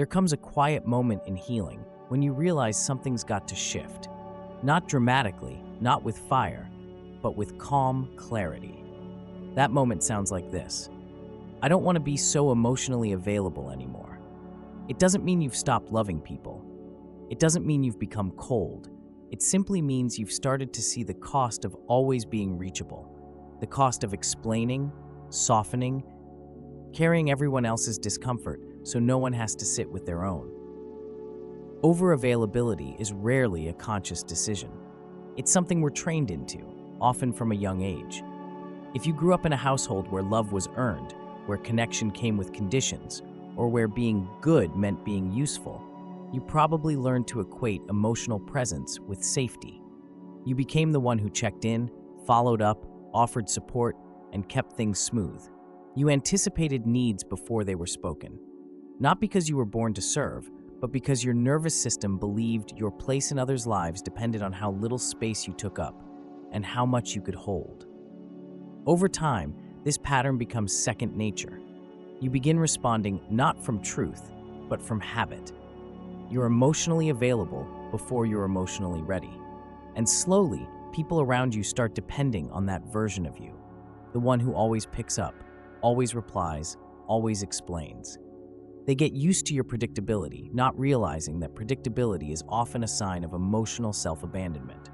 There comes a quiet moment in healing when you realize something's got to shift. Not dramatically, not with fire, but with calm clarity. That moment sounds like this. I don't want to be so emotionally available anymore. It doesn't mean you've stopped loving people. It doesn't mean you've become cold. It simply means you've started to see the cost of always being reachable, the cost of explaining, softening, carrying everyone else's discomfort so no one has to sit with their own. Over-availability is rarely a conscious decision. It's something we're trained into, often from a young age. If you grew up in a household where love was earned, where connection came with conditions, or where being good meant being useful, you probably learned to equate emotional presence with safety. You became the one who checked in, followed up, offered support, and kept things smooth. You anticipated needs before they were spoken. Not because you were born to serve, but because your nervous system believed your place in others' lives depended on how little space you took up and how much you could hold. Over time, this pattern becomes second nature. You begin responding not from truth, but from habit. You're emotionally available before you're emotionally ready. And slowly, people around you start depending on that version of you. The one who always picks up, always replies, always explains. They get used to your predictability, not realizing that predictability is often a sign of emotional self-abandonment.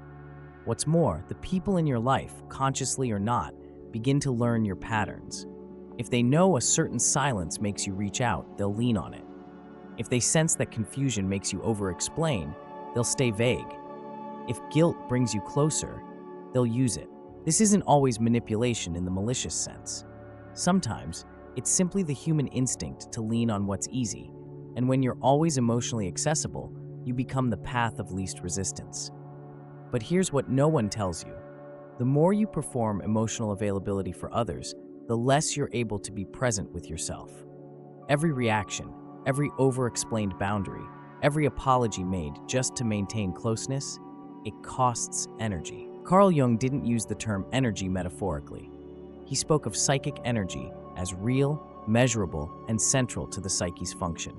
What's more, the people in your life, consciously or not, begin to learn your patterns. If they know a certain silence makes you reach out, they'll lean on it. If they sense that confusion makes you over-explain, they'll stay vague. If guilt brings you closer, they'll use it. This isn't always manipulation in the malicious sense. Sometimes, it's simply the human instinct to lean on what's easy, and when you're always emotionally accessible, you become the path of least resistance. But here's what no one tells you. The more you perform emotional availability for others, the less you're able to be present with yourself. Every reaction, every over-explained boundary, every apology made just to maintain closeness, it costs energy. Carl Jung didn't use the term energy metaphorically. He spoke of psychic energy as real, measurable, and central to the psyche's function.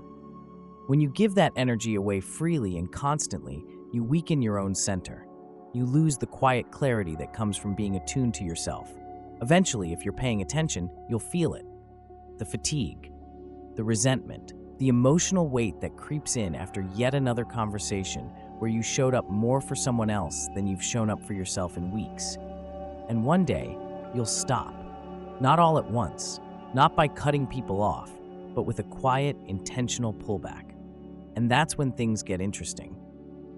When you give that energy away freely and constantly, you weaken your own center. You lose the quiet clarity that comes from being attuned to yourself. Eventually, if you're paying attention, you'll feel it. The fatigue, the resentment, the emotional weight that creeps in after yet another conversation where you showed up more for someone else than you've shown up for yourself in weeks. And one day, you'll stop. Not all at once, not by cutting people off, but with a quiet, intentional pullback. And that's when things get interesting.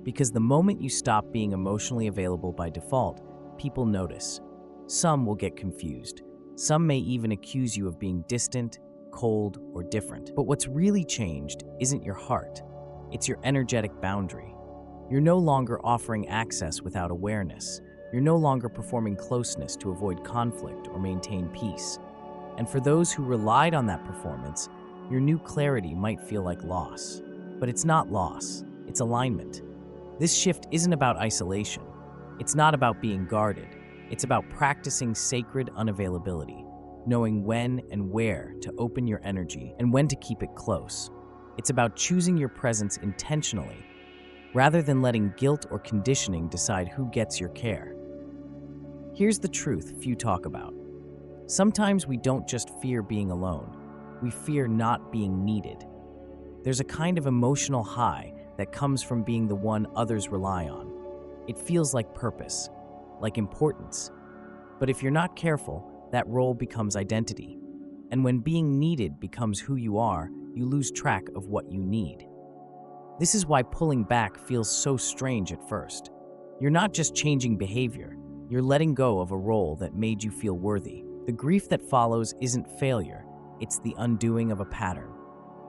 Because the moment you stop being emotionally available by default, people notice. Some will get confused. Some may even accuse you of being distant, cold, or different. But what's really changed isn't your heart. It's your energetic boundary. You're no longer offering access without awareness. You're no longer performing closeness to avoid conflict or maintain peace. And for those who relied on that performance, your new clarity might feel like loss. But it's not loss, it's alignment. This shift isn't about isolation. It's not about being guarded. It's about practicing sacred unavailability, knowing when and where to open your energy and when to keep it close. It's about choosing your presence intentionally, rather than letting guilt or conditioning decide who gets your care. Here's the truth few talk about. Sometimes we don't just fear being alone, we fear not being needed. There's a kind of emotional high that comes from being the one others rely on. It feels like purpose, like importance. But if you're not careful, that role becomes identity. And when being needed becomes who you are, you lose track of what you need. This is why pulling back feels so strange at first. You're not just changing behavior, you're letting go of a role that made you feel worthy. The grief that follows isn't failure, it's the undoing of a pattern.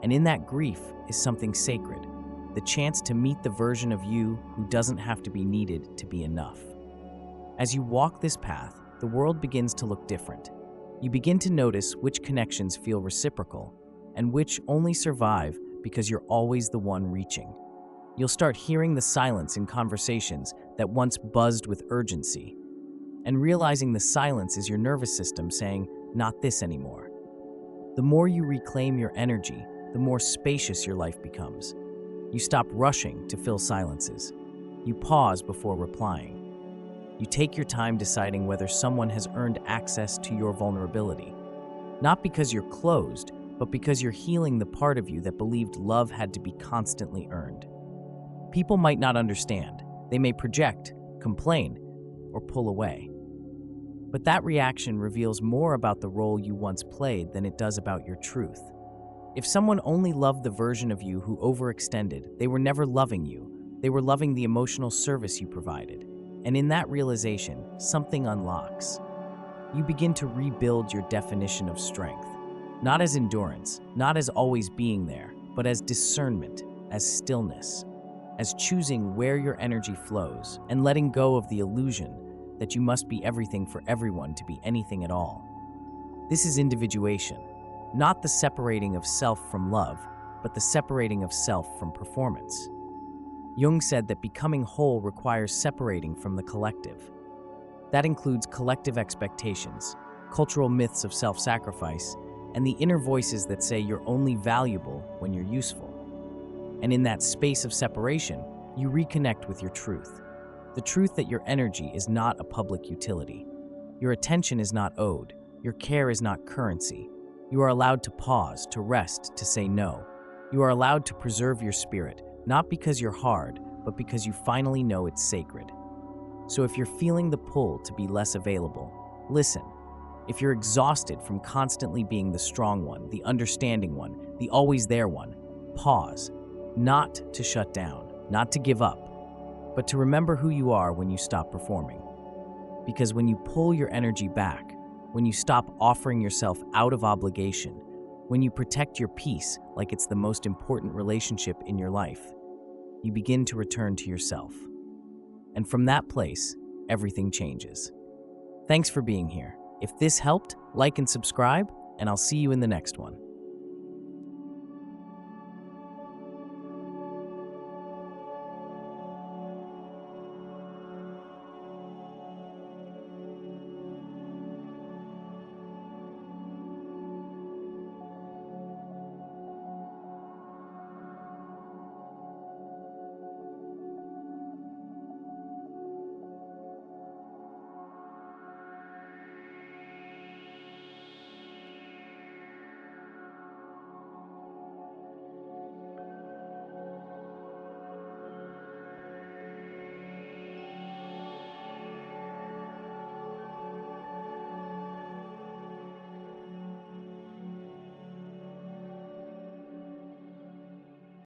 And in that grief is something sacred, the chance to meet the version of you who doesn't have to be needed to be enough. As you walk this path, the world begins to look different. You begin to notice which connections feel reciprocal and which only survive because you're always the one reaching. You'll start hearing the silence in conversations that once buzzed with urgency, and realizing the silence is your nervous system saying, "Not this anymore." The more you reclaim your energy, the more spacious your life becomes. You stop rushing to fill silences. You pause before replying. You take your time deciding whether someone has earned access to your vulnerability. Not because you're closed, but because you're healing the part of you that believed love had to be constantly earned. People might not understand. They may project, complain, or pull away. But that reaction reveals more about the role you once played than it does about your truth. If someone only loved the version of you who overextended, they were never loving you. They were loving the emotional service you provided. And in that realization, something unlocks. You begin to rebuild your definition of strength. Not as endurance, not as always being there, but as discernment, as stillness, as choosing where your energy flows and letting go of the illusion that you must be everything for everyone to be anything at all. This is individuation, not the separating of self from love, but the separating of self from performance. Jung said that becoming whole requires separating from the collective. That includes collective expectations, cultural myths of self-sacrifice, and the inner voices that say you're only valuable when you're useful. And in that space of separation, you reconnect with your truth. The truth that your energy is not a public utility. Your attention is not owed. Your care is not currency. You are allowed to pause, to rest, to say no. You are allowed to preserve your spirit, not because you're hard, but because you finally know it's sacred. So if you're feeling the pull to be less available, listen. If you're exhausted from constantly being the strong one, the understanding one, the always there one, pause. Not to shut down, not to give up, but to remember who you are when you stop performing. Because when you pull your energy back, when you stop offering yourself out of obligation, when you protect your peace like it's the most important relationship in your life, you begin to return to yourself. And from that place, everything changes. Thanks for being here. If this helped, like and subscribe, and I'll see you in the next one.